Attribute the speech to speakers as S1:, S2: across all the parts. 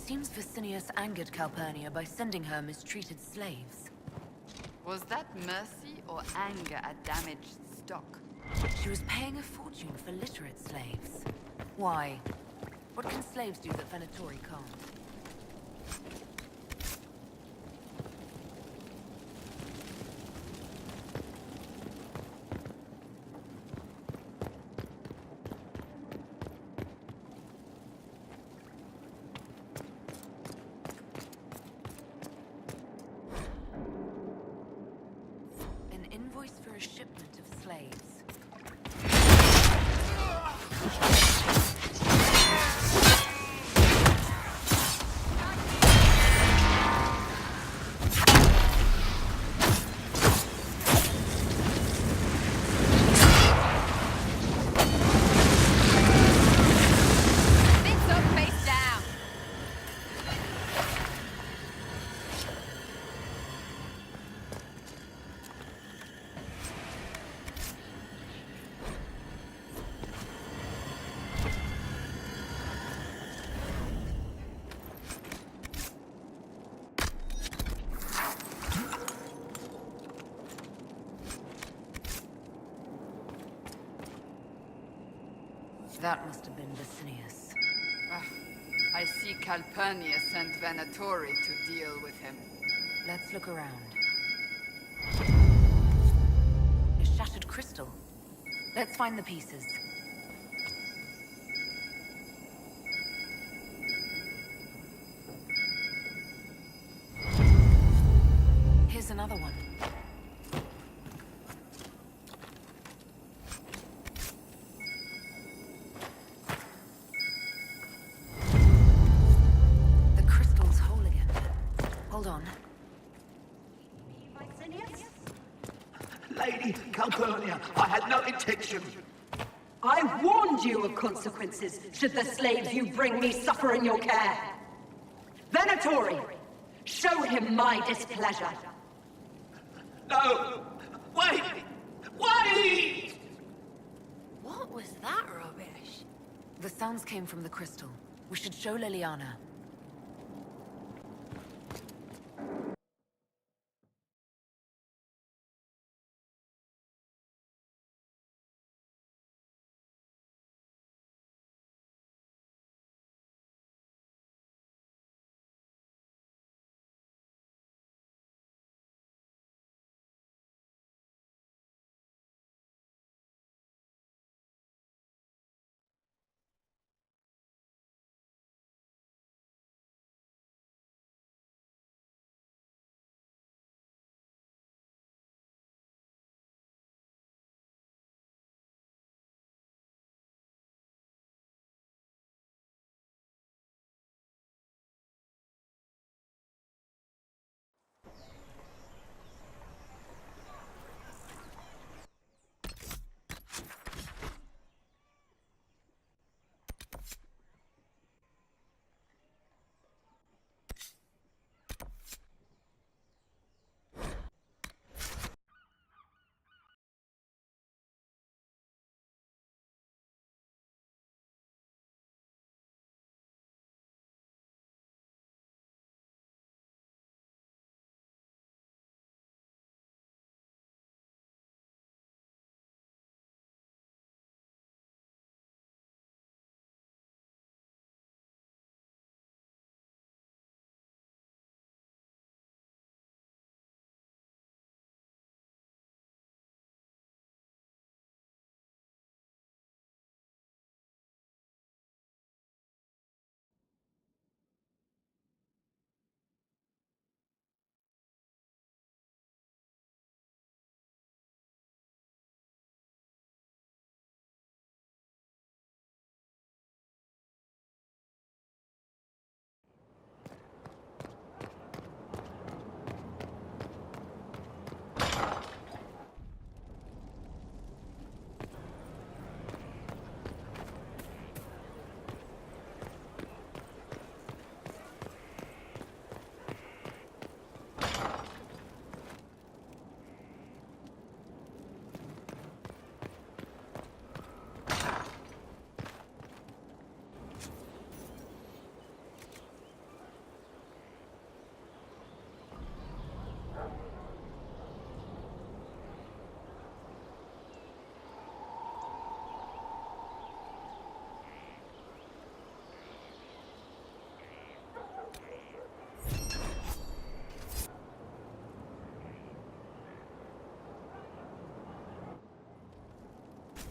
S1: seems Vicinius angered Calpurnia by sending her mistreated slaves.
S2: Was that mercy or anger at damaged stock?
S1: She was paying a fortune for literate slaves. Why? What can slaves do that Venatori can't? An invoice for a shipment of slaves.
S2: Bits up, face down!
S1: That must have been Vicinius.
S2: Ah, I see Calpurnia sent Venatori to deal with him.
S1: Let's look around. A shattered crystal. Let's find the pieces. Here's another one. The crystal's whole again. Hold on.
S3: Lady Calpurnia, I had no intention.
S4: I warned you of consequences should the slaves you bring me suffer in your care. Venatori, show him my displeasure.
S3: No! Wait! Wait!
S1: What was that rubbish? The sounds came from the crystal. We should show Liliana.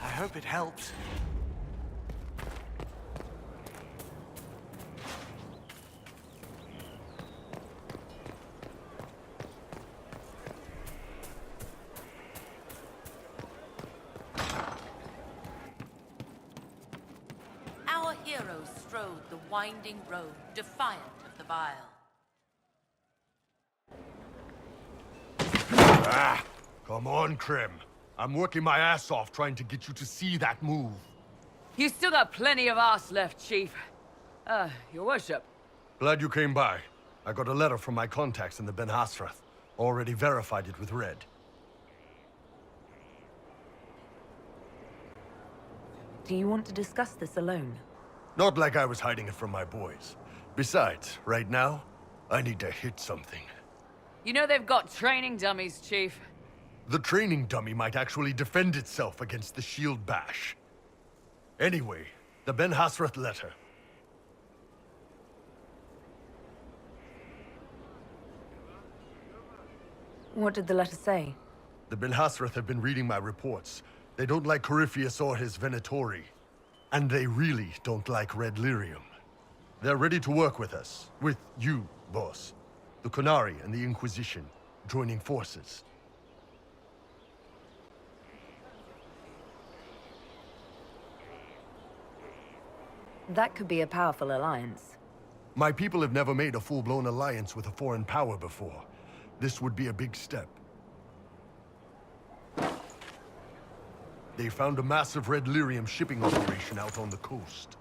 S5: I hope it helps.
S1: Our heroes strode the winding road, defiant of the Vile.
S6: Come on, Krim. I'm working my ass off trying to get you to see that move.
S2: You still got plenty of arse left, Chief. Your worship.
S6: Glad you came by. I got a letter from my contacts in the Ben Hasrath. Already verified it with Red.
S1: Do you want to discuss this alone?
S6: Not like I was hiding it from my boys. Besides, right now, I need to hit something.
S2: You know they've got training dummies, Chief.
S6: The training dummy might actually defend itself against the shield bash. Anyway, the Ben Hasrath letter.
S1: What did the letter say?
S6: The Ben Hasrath have been reading my reports. They don't like Corypheus or his Venatori. And they really don't like Red Lyrium. They're ready to work with us. With you, boss. The Qunari and the Inquisition, joining forces.
S1: That could be a powerful alliance.
S6: My people have never made a full-blown alliance with a foreign power before. This would be a big step. They found a massive Red Lyrium shipping operation out on the coast.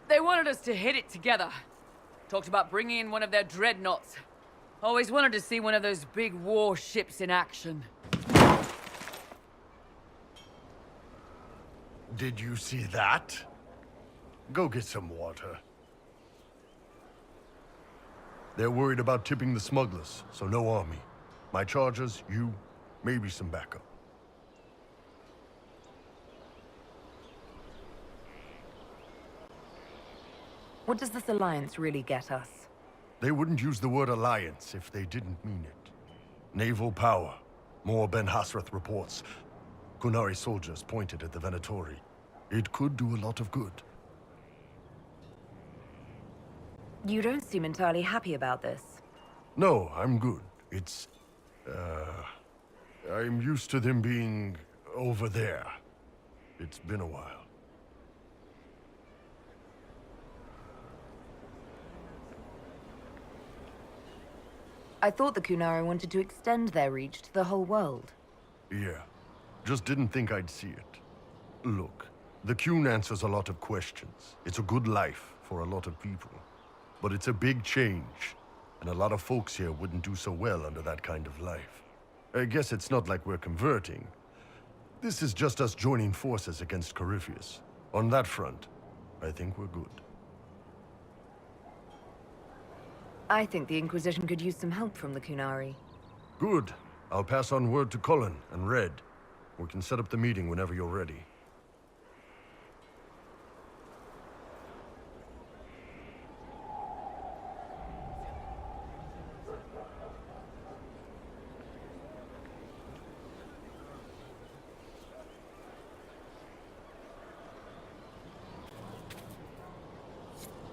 S2: They wanted us to hit it together. Talked about bringing in one of their dreadnoughts. Always wanted to see one of those big war ships in action.
S6: Did you see that? Go get some water. They're worried about tipping the smugglers, so no army. My chargers, you, maybe some backup.
S1: What does this alliance really get us?
S6: They wouldn't use the word alliance if they didn't mean it. Naval power. More Ben Hasrath reports. Qunari soldiers pointed at the Venatori. It could do a lot of good.
S1: You don't seem entirely happy about this.
S6: No, I'm good. It's... I'm used to them being over there. It's been a while.
S1: I thought the Qunari wanted to extend their reach to the whole world.
S6: Yeah. Just didn't think I'd see it. Look, the Qun answers a lot of questions. It's a good life for a lot of people. But it's a big change, and a lot of folks here wouldn't do so well under that kind of life. I guess it's not like we're converting. This is just us joining forces against Corypheus. On that front, I think we're good.
S1: I think the Inquisition could use some help from the Qunari.
S6: Good. I'll pass on word to Cullen and Red. We can set up the meeting whenever you're ready.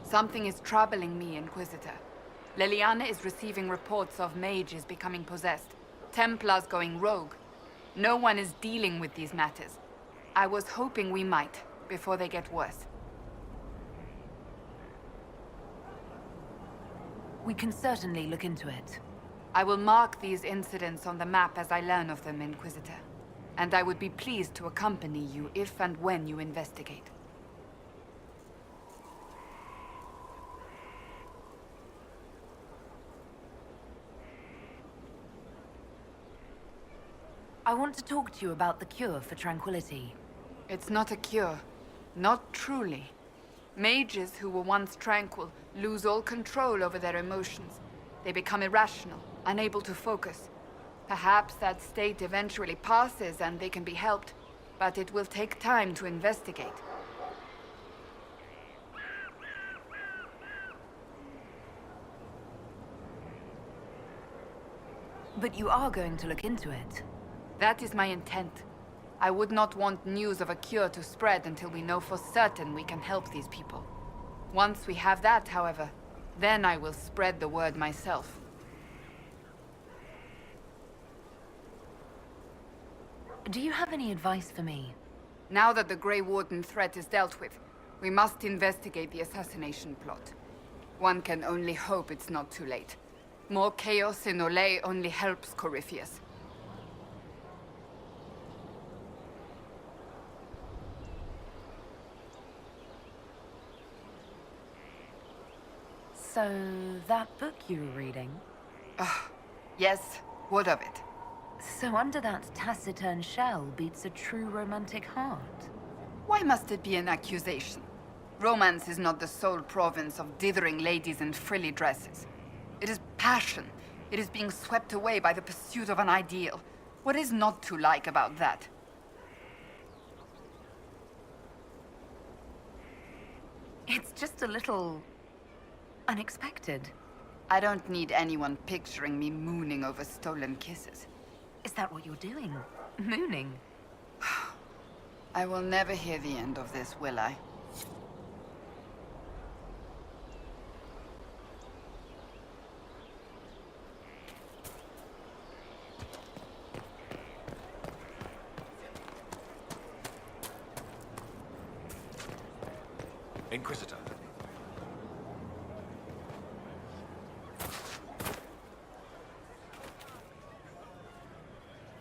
S2: Something is troubling me, Inquisitor. Leliana is receiving reports of mages becoming possessed, Templars going rogue. No one is dealing with these matters. I was hoping we might, before they get worse.
S1: We can certainly look into it.
S2: I will mark these incidents on the map as I learn of them, Inquisitor. And I would be pleased to accompany you if and when you investigate.
S1: I want to talk to you about the cure for tranquility.
S2: It's not a cure. Not truly. Mages who were once tranquil lose all control over their emotions. They become irrational, unable to focus. Perhaps that state eventually passes and they can be helped, but it will take time to investigate.
S1: But you are going to look into it.
S2: That is my intent. I would not want news of a cure to spread until we know for certain we can help these people. Once we have that, however, then I will spread the word myself.
S1: Do you have any advice for me?
S2: Now that the Grey Warden threat is dealt with, we must investigate the assassination plot. One can only hope it's not too late. More chaos in Olay only helps Corypheus.
S1: So, that book you were reading?
S2: Yes, what of it?
S1: So under that taciturn shell beats a true romantic heart.
S2: Why must it be an accusation? Romance is not the sole province of dithering ladies in frilly dresses. It is passion. It is being swept away by the pursuit of an ideal. What is not to like about that?
S1: It's just a little... unexpected.
S2: I don't need anyone picturing me mooning over stolen kisses.
S1: Is that what you're doing? Mooning?
S2: I will never hear the end of this, will I?
S5: Inquisitor.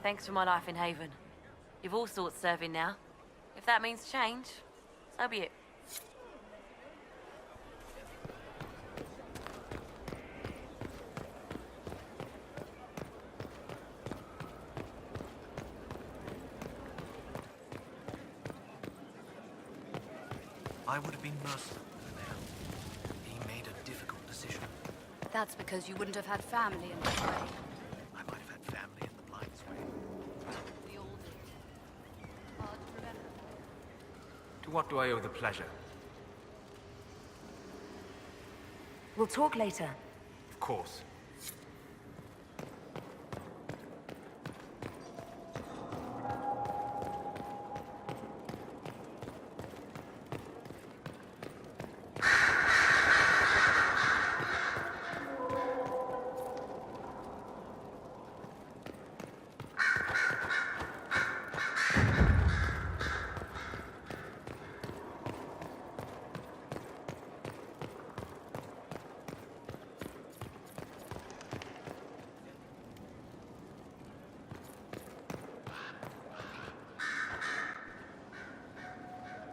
S7: Thanks for my life in Haven. You've all sorts serving now. If that means change, so be it.
S5: I would have been merciful there. He made a difficult decision.
S8: That's because you wouldn't have had family in this way.
S5: I might have had family in the Blind's way.
S8: We all did. Hard to remember.
S5: To what do I owe the pleasure?
S1: We'll talk later.
S5: Of course.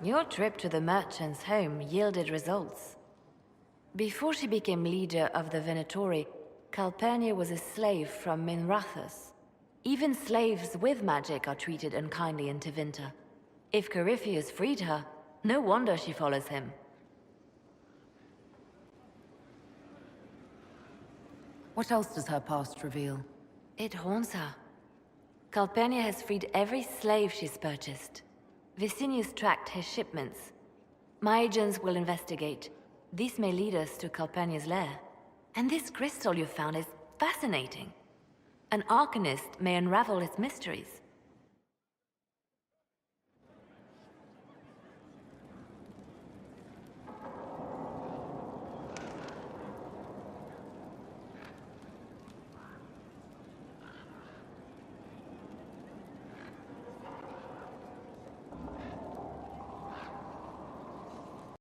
S7: Your trip to the merchant's home yielded results. Before she became leader of the Venatori, Calpurnia was a slave from Minrathous. Even slaves with magic are treated unkindly in Tevinter. If Corypheus freed her, no wonder she follows him.
S1: What else does her past reveal?
S7: It haunts her. Calpurnia has freed every slave she's purchased. Vicinius tracked his shipments. My agents will investigate. This may lead us to Calpurnia's lair. And this crystal you found is fascinating. An arcanist may unravel its mysteries.